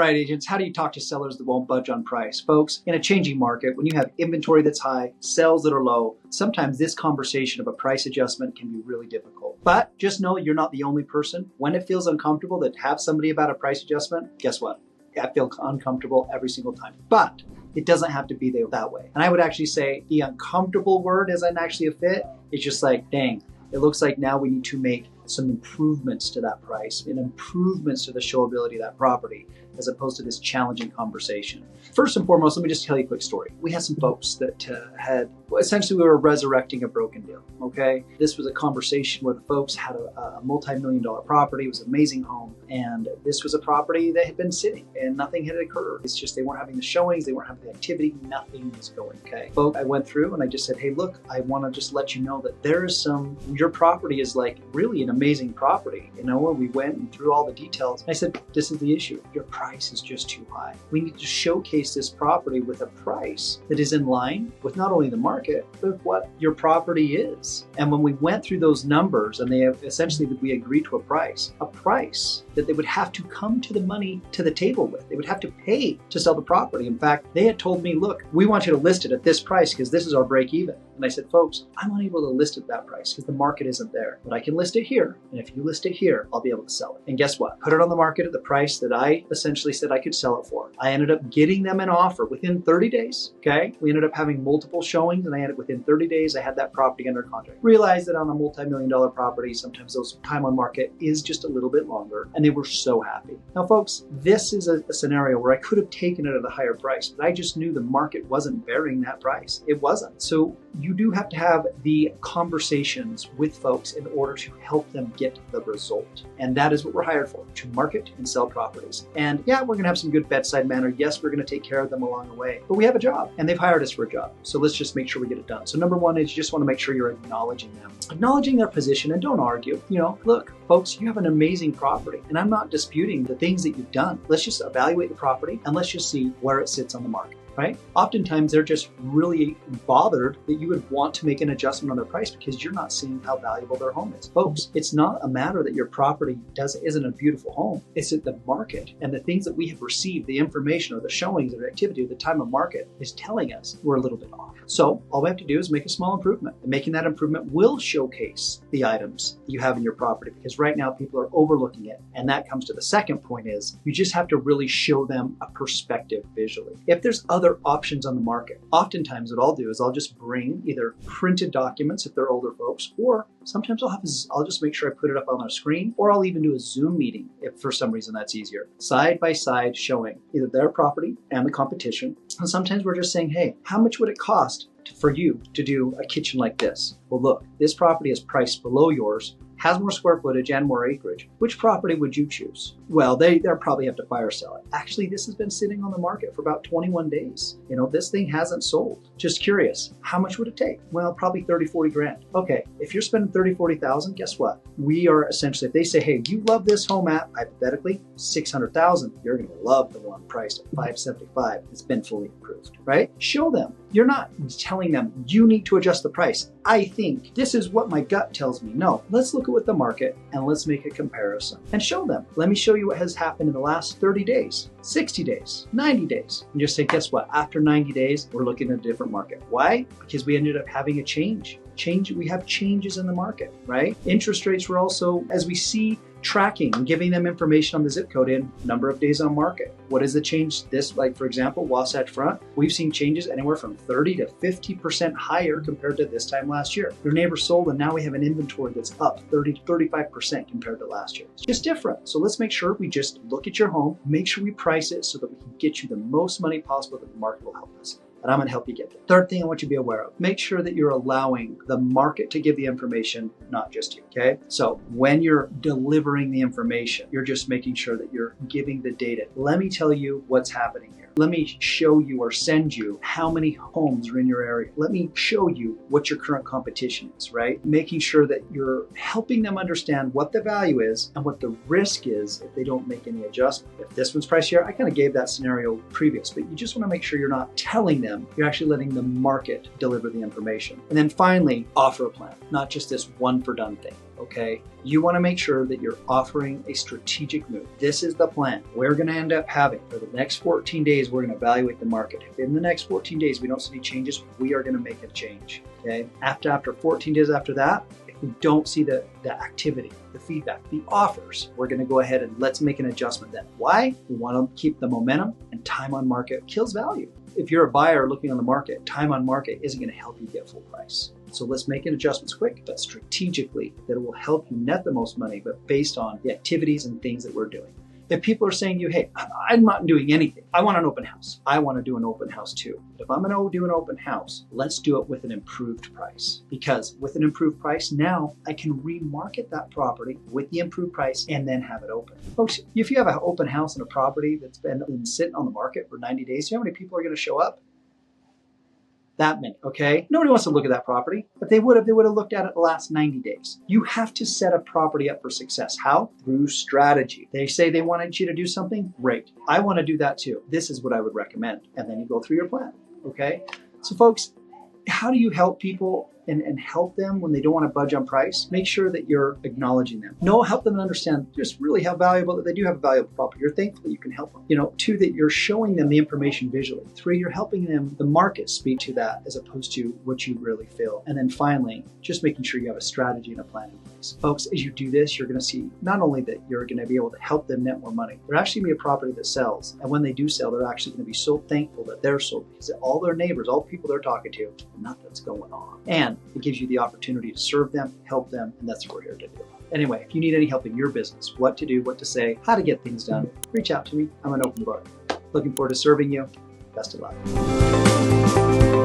right, agents, how do you talk to sellers that won't budge on price? Folks, in a changing market, when you have inventory that's high, sales that are low, sometimes this conversation of a price adjustment can be really difficult. But just know you're not the only person. When it feels uncomfortable to have somebody about a price adjustment, guess what? I feel uncomfortable every single time. But it doesn't have to be that way. And I would actually say the uncomfortable word isn't actually a fit. It's just like, dang, it looks like now we need to make some improvements to that price and improvements to the showability of that property, as opposed to this challenging conversation. First and foremost, let me just tell you a quick story. We had some folks that essentially we were resurrecting a broken deal, okay? This was a conversation where the folks had a multi-million-dollar property. It was an amazing home. And this was a property that had been sitting and nothing had occurred. It's just they weren't having the showings, they weren't having the activity, nothing was going, okay? Folks, I went through and I just said, hey, look, I wanna just let you know that there is your property is like really an amazing property. You know, when we went and through all the details, I said, this is the issue. Your price is just too high. We need to showcase this property with a price that is in line with not only the market, but what your property is. And when we went through those numbers and we agreed to a price that they would have to come to the table with. They would have to pay to sell the property. In fact, they had told me, look, we want you to list it at this price because this is our break even. And I said, folks, I'm unable to list it at that price because the market isn't there. But I can list it here. And if you list it here, I'll be able to sell it. And guess what? Put it on the market at the price that I essentially said I could sell it for. I ended up getting them an offer within 30 days. Okay. We ended up having multiple showings and within 30 days, I had that property under contract. Realized that on a multi-million-dollar property, sometimes those time on market is just a little bit longer. And they were so happy. Now, folks, this is a scenario where I could have taken it at a higher price, but I just knew the market wasn't bearing that price. It wasn't. So you do have to have the conversations with folks in order to help them get the result. And that is what we're hired for, to market and sell properties. And yeah, we're gonna have some good bedside manner. Yes, we're gonna take care of them along the way, but we have a job and they've hired us for a job. So let's just make sure we get it done. So number one is you just wanna make sure you're acknowledging them, acknowledging their position, and don't argue. You know, look, folks, you have an amazing property and I'm not disputing the things that you've done. Let's just evaluate the property and let's just see where it sits on the market. Right? Oftentimes they're just really bothered that you would want to make an adjustment on their price because you're not seeing how valuable their home is. Folks, it's not a matter that your property isn't a beautiful home. It's that the market and the things that we have received, the information or the showings or the activity or the time of market is telling us we're a little bit off. So all we have to do is make a small improvement. And making that improvement will showcase the items you have in your property because right now people are overlooking it. And that comes to the second point is you just have to really show them a perspective visually. If there's other options on the market, oftentimes what I'll do is I'll just bring either printed documents if they're older folks, or sometimes I'll just make sure I put it up on our screen, or I'll even do a Zoom meeting if for some reason that's easier. Side by side showing either their property and the competition. And sometimes we're just saying, hey, how much would it cost for you to do a kitchen like this? Well, look, this property is priced below yours, has more square footage and more acreage. Which property would you choose? Well, they'll probably have to fire sell it. Actually, this has been sitting on the market for about 21 days. You know, this thing hasn't sold. Just curious, how much would it take? Well, probably 30, 40 grand. Okay, if you're spending 30, 40,000, guess what? We are essentially, if they say, hey, you love this home at, hypothetically, 600,000, you're gonna love the one priced at 575. It's been fully improved, right? Show them. You're not telling them you need to adjust the price. I think this is what my gut tells me. No, let's look at the market and let's make a comparison and show them. Let me show you what has happened in the last 30 days, 60 days, 90 days. And just say, guess what? After 90 days, we're looking at a different market. Why? Because we ended up having a change. We have changes in the market, right? Interest rates were also, as we see, tracking and giving them information on the zip code in number of days on market. What is the change? This, like for example, Wasatch Front, we've seen changes anywhere from 30 to 50% higher compared to this time last year. Your neighbor sold and now we have an inventory that's up 30 to 35% compared to last year. It's just different. So let's make sure we just look at your home, make sure we price it so that we can get you the most money possible that the market will help us. And I'm gonna help you get there. Third thing I want you to be aware of, make sure that you're allowing the market to give the information, not just you, okay? So when you're delivering the information, you're just making sure that you're giving the data. Let me tell you what's happening here. Let me show you or send you how many homes are in your area. Let me show you what your current competition is, right? Making sure that you're helping them understand what the value is and what the risk is if they don't make any adjustment. If this one's priced here, I kind of gave that scenario previous, but you just want to make sure you're not telling them them. You're actually letting the market deliver the information. And then finally, offer a plan, not just this one for done thing. Okay, you want to make sure that you're offering a strategic move. This is the plan we're going to end up having for the next 14 days. We're going to evaluate the market. If in the next 14 days we don't see any changes, we are going to make a change. Okay, after 14 days after that, if we don't see the activity, the feedback, the offers, we're going to go ahead and let's make an adjustment then. Why? We want to keep the momentum, and time on market kills value. If you're a buyer looking on the market, time on market isn't going to help you get full price. So let's make an adjustments quick, but strategically that will help you net the most money, but based on the activities and things that we're doing. If people are saying to you, hey, I'm not doing anything, I want an open house. I want to do an open house too. If I'm going to do an open house, let's do it with an improved price. Because with an improved price, now I can remarket that property with the improved price and then have it open. Folks, if you have an open house in a property that's been sitting on the market for 90 days, you know how many people are going to show up? That many, okay? Nobody wants to look at that property, but they would have looked at it the last 90 days. You have to set a property up for success. How? Through strategy. They say they wanted you to do something, great. I want to do that too. This is what I would recommend. And then you go through your plan, okay? So folks, how do you help people and help them when they don't want to budge on price? Make sure that you're acknowledging them. Help them understand just really how valuable that they do have a valuable property. You're thankful that you can help them. 2, that you're showing them the information visually. 3, you're helping them, the market speak to that as opposed to what you really feel. And then finally, just making sure you have a strategy and a plan in place. Folks, as you do this, you're going to see not only that you're going to be able to help them net more money, they're actually going to be a property that sells. And when they do sell, they're actually going to be so thankful that they're sold because all their neighbors, all the people they're talking to, nothing's going on. And it gives you the opportunity to serve them, help them, and that's what we're here to do. Anyway, if you need any help in your business, what to do, what to say, how to get things done, reach out to me. I'm an open book. Looking forward to serving you. Best of luck.